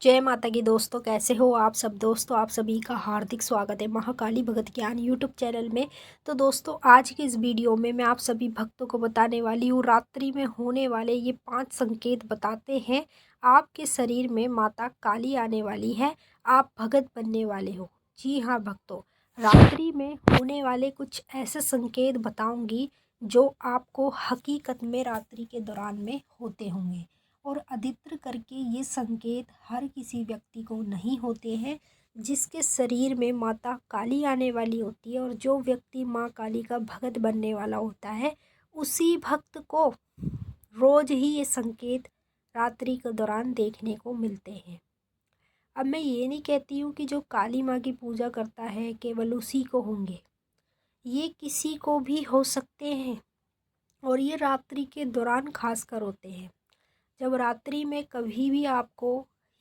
जय माता की दोस्तों, कैसे हो आप सब। दोस्तों आप सभी का हार्दिक स्वागत है महाकाली भगत ज्ञान यूट्यूब चैनल में। तो दोस्तों आज की इस वीडियो में मैं आप सभी भक्तों को बताने वाली हूँ रात्रि में होने वाले ये 5 संकेत बताते हैं। आपके शरीर में माता काली आने वाली है, आप भगत बनने वाले हो। जी हाँ भक्तों, रात्रि में होने वाले कुछ ऐसे संकेत बताऊंगी जो आपको हकीकत में रात्रि के दौरान में होते होंगे। और अधिकतर करके ये संकेत हर किसी व्यक्ति को नहीं होते हैं जिसके शरीर में माता काली आने वाली होती है। और जो व्यक्ति माँ काली का भगत बनने वाला होता है उसी भक्त को रोज ही ये संकेत रात्रि के दौरान देखने को मिलते हैं। अब मैं ये नहीं कहती हूँ कि जो काली माँ की पूजा करता है केवल उसी को होंगे, ये किसी को भी हो सकते हैं। और ये रात्रि के दौरान खासकर होते हैं। जब रात्रि में कभी भी आपको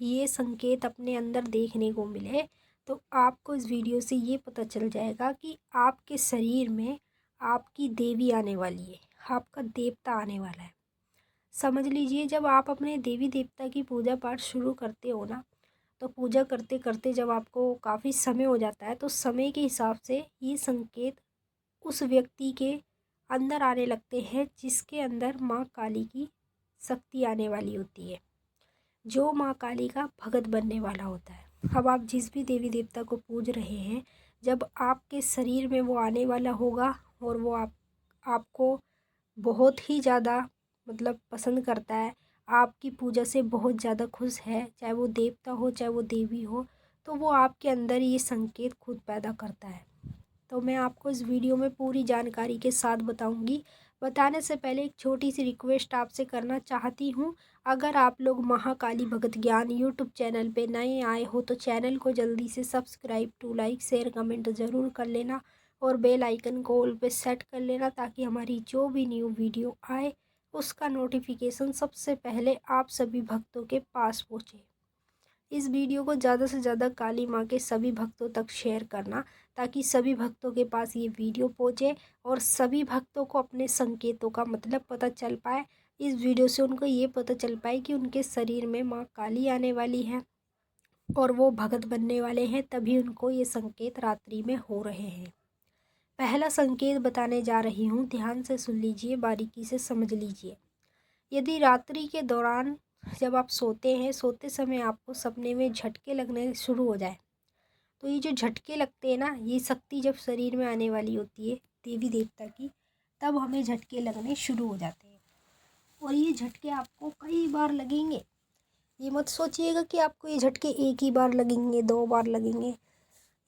ये संकेत अपने अंदर देखने को मिले तो आपको इस वीडियो से ये पता चल जाएगा कि आपके शरीर में आपकी देवी आने वाली है, आपका देवता आने वाला है। समझ लीजिए, जब आप अपने देवी देवता की पूजा पाठ शुरू करते हो ना, तो पूजा करते करते जब आपको काफ़ी समय हो जाता है तो समय के हिसाब से ये संकेत उस व्यक्ति के अंदर आने लगते हैं जिसके अंदर माँ काली की शक्ति आने वाली होती है, जो माँ काली का भगत बनने वाला होता है। अब आप जिस भी देवी देवता को पूज रहे हैं, जब आपके शरीर में वो आने वाला होगा और वो आपको बहुत ही ज़्यादा पसंद करता है, आपकी पूजा से बहुत ज़्यादा खुश है, चाहे वो देवता हो चाहे वो देवी हो, तो वो आपके अंदर ये संकेत खुद पैदा करता है। तो मैं आपको इस वीडियो में पूरी जानकारी के साथ बताऊंगी। बताने से पहले एक छोटी सी रिक्वेस्ट आपसे करना चाहती हूँ। अगर आप लोग महाकाली भगत ज्ञान यूट्यूब चैनल पे नए आए हो तो चैनल को जल्दी से subscribe to like share comment ज़रूर कर लेना और बेल आइकन को ऑल पे सेट कर लेना ताकि हमारी जो भी न्यू वीडियो आए उसका नोटिफिकेशन सबसे पहले आप सभी भक्तों के पास पहुँचे। इस वीडियो को ज़्यादा से ज़्यादा काली माँ के सभी भक्तों तक शेयर करना ताकि सभी भक्तों के पास ये वीडियो पहुँचे और सभी भक्तों को अपने संकेतों का मतलब पता चल पाए। इस वीडियो से उनको ये पता चल पाए कि उनके शरीर में माँ काली आने वाली है और वो भगत बनने वाले हैं, तभी उनको ये संकेत रात्रि में हो रहे हैं। पहला संकेत बताने जा रही हूँ, ध्यान से सुन लीजिए, बारीकी से समझ लीजिए। यदि रात्रि के दौरान जब आप सोते हैं, सोते समय आपको सपने में झटके लगने शुरू हो जाए, तो ये जो झटके लगते हैं ना, ये शक्ति जब शरीर में आने वाली होती है देवी देवता की, तब हमें झटके लगने शुरू हो जाते हैं। और ये झटके आपको कई बार लगेंगे। ये मत सोचिएगा कि आपको ये झटके एक ही बार लगेंगे, 2 बार लगेंगे।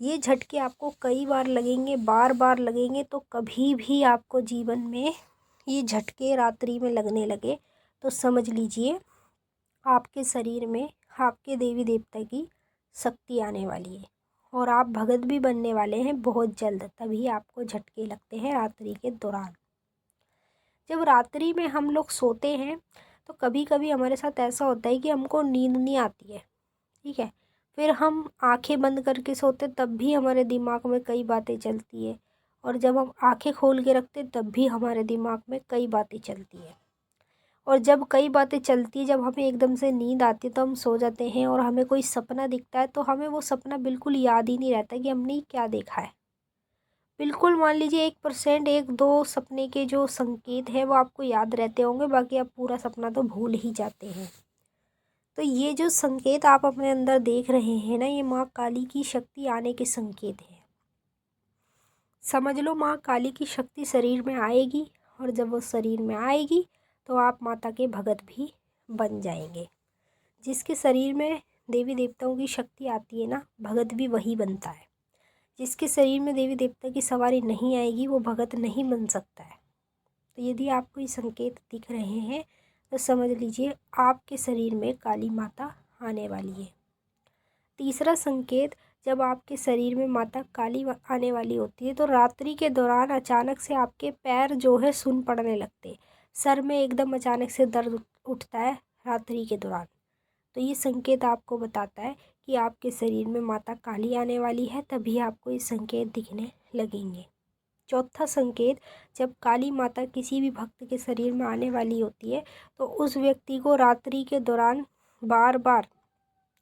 ये झटके आपको कई बार लगेंगे, बार बार लगेंगे। तो कभी भी आपको जीवन में ये झटके रात्रि में लगने लगे तो समझ लीजिए आपके शरीर में आपके देवी देवता की शक्ति आने वाली है और आप भगत भी बनने वाले हैं बहुत जल्द। तभी आपको झटके लगते हैं रात्रि के दौरान। जब रात्रि में हम लोग सोते हैं तो कभी कभी हमारे साथ ऐसा होता है कि हमको नींद नहीं आती है, ठीक है। फिर हम आंखें बंद करके सोते तब भी हमारे दिमाग में कई बातें चलती है, और जब हम आंखें खोल के रखते तब भी हमारे दिमाग में कई बातें चलती है। और जब कई बातें चलती है, जब हमें एकदम से नींद आती है तो हम सो जाते हैं और हमें कोई सपना दिखता है तो हमें वो सपना बिल्कुल याद ही नहीं रहता कि हमने क्या देखा है। बिल्कुल मान लीजिए 1%, 1-2 सपने के जो संकेत हैं वो आपको याद रहते होंगे, बाकी आप पूरा सपना तो भूल ही जाते हैं। तो ये जो संकेत आप अपने अंदर देख रहे हैं ना, ये माँ काली की शक्ति आने के संकेत हैं। समझ लो माँ काली की शक्ति शरीर में आएगी और जब वो शरीर में आएगी तो आप माता के भगत भी बन जाएंगे। जिसके शरीर में देवी देवताओं की शक्ति आती है ना, भगत भी वही बनता है। जिसके शरीर में देवी देवता की सवारी नहीं आएगी वो भगत नहीं बन सकता है। तो यदि आपको ये संकेत दिख रहे हैं तो समझ लीजिए आपके शरीर में काली माता आने वाली है। तीसरा संकेत, जब आपके शरीर में माता काली आने वाली होती है तो रात्रि के दौरान अचानक से आपके पैर जो है सुन पड़ने लगते, सर में एकदम अचानक से दर्द उठता है रात्रि के दौरान। तो ये संकेत आपको बताता है कि आपके शरीर में माता काली आने वाली है, तभी आपको ये संकेत दिखने लगेंगे। चौथा संकेत, जब काली माता किसी भी भक्त के शरीर में आने वाली होती है तो उस व्यक्ति को रात्रि के दौरान बार बार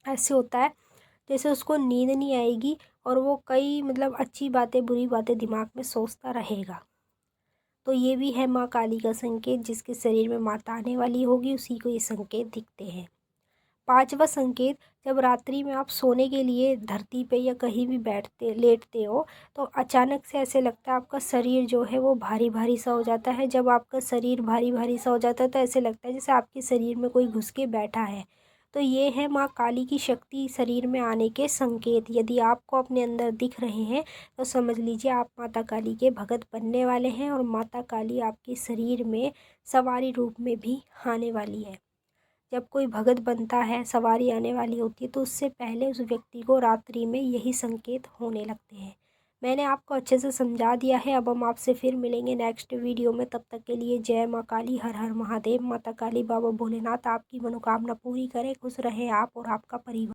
ऐसे होता है जैसे उसको नींद नहीं आएगी और वो कई मतलब अच्छी बातें बुरी बातें दिमाग में सोचता रहेगा। तो ये भी है माँ काली का संकेत, जिसके शरीर में माता आने वाली होगी उसी को ये संकेत दिखते हैं। पांचवा संकेत, जब रात्रि में आप सोने के लिए धरती पे या कहीं भी बैठते लेटते हो तो अचानक से ऐसे लगता है आपका शरीर जो है वो भारी भारी सा हो जाता है। जब आपका शरीर भारी भारी सा हो जाता है तो ऐसे लगता है जैसे आपके शरीर में कोई घुस के बैठा है। तो ये है माँ काली की शक्ति शरीर में आने के संकेत। यदि आपको अपने अंदर दिख रहे हैं तो समझ लीजिए आप माता काली के भगत बनने वाले हैं और माता काली आपके शरीर में सवारी रूप में भी आने वाली है। जब कोई भगत बनता है, सवारी आने वाली होती है, तो उससे पहले उस व्यक्ति को रात्रि में यही संकेत होने लगते हैं। मैंने आपको अच्छे से समझा दिया है। अब हम आपसे फिर मिलेंगे नेक्स्ट वीडियो में। तब तक के लिए जय माँ काली, हर हर महादेव। माता काली बाबा भोलेनाथ आपकी मनोकामना पूरी करें। खुश रहें आप और आपका परिवार।